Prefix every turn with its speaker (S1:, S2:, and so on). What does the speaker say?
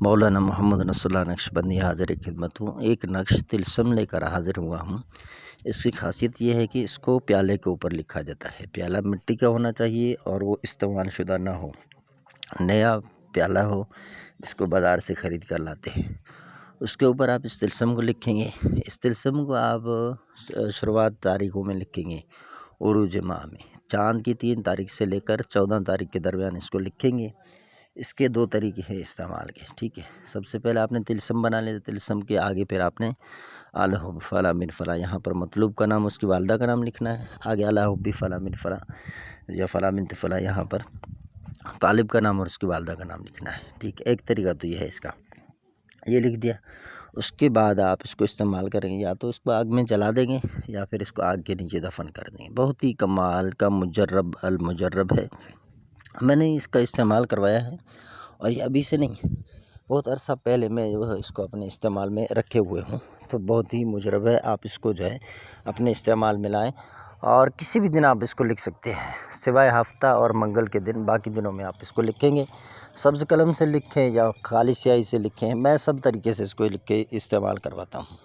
S1: مولانا محمد نصر اللہ نقشبندی حاضر خدمت ہوں۔ ایک نقش طلسم لے کر حاضر ہوا ہوں۔ اس کی خاصیت یہ ہے کہ اس کو پیالے کے اوپر لکھا جاتا ہے۔ پیالہ مٹی کا ہونا چاہیے اور وہ استعمال شدہ نہ ہو، نیا پیالہ ہو جس کو بازار سے خرید کر لاتے ہیں۔ اس کے اوپر آپ اس طلسم کو لکھیں گے۔ اس طلسم کو آپ شروعات تاریخوں میں لکھیں گے، عروج ماہ میں، چاند کی 3 تاریخ سے لے کر 14 تاریخ کے درمیان اس کو لکھیں گے۔ اس کے 2 طریقے ہیں استعمال کے، ٹھیک ہے۔ سب سے پہلے آپ نے طلسم بنا لیا، طلسم کے آگے پھر آپ نے الحب فلاں من فلاں، یہاں پر مطلوب کا نام، اس کی والدہ کا نام لکھنا ہے۔ آگے الحب فلاں من فلاں یا فلاں من فلاں، یہاں پر طالب کا نام اور اس کی والدہ کا نام لکھنا ہے، ٹھیک ہے۔ ایک طریقہ تو یہ ہے اس کا، یہ لکھ دیا۔ اس کے بعد آپ اس کو استعمال کریں گے، یا تو اس کو آگ میں جلا دیں گے یا پھر اس کو آگ کے نیچے دفن کر دیں گے۔ بہت ہی کمال کا مجرب المجرب ہے۔ میں نے اس کا استعمال کروایا ہے، اور یہ ابھی سے نہیں، بہت عرصہ پہلے میں اس کو اپنے استعمال میں رکھے ہوئے ہوں، تو بہت ہی مجرب ہے۔ آپ اس کو جو ہے اپنے استعمال میں لائیں، اور کسی بھی دن آپ اس کو لکھ سکتے ہیں سوائے ہفتہ اور منگل کے دن، باقی دنوں میں آپ اس کو لکھیں گے۔ سبز قلم سے لکھیں یا خالی سیاہی سے لکھیں، میں سب طریقے سے اس کو لکھ کے استعمال کرواتا ہوں۔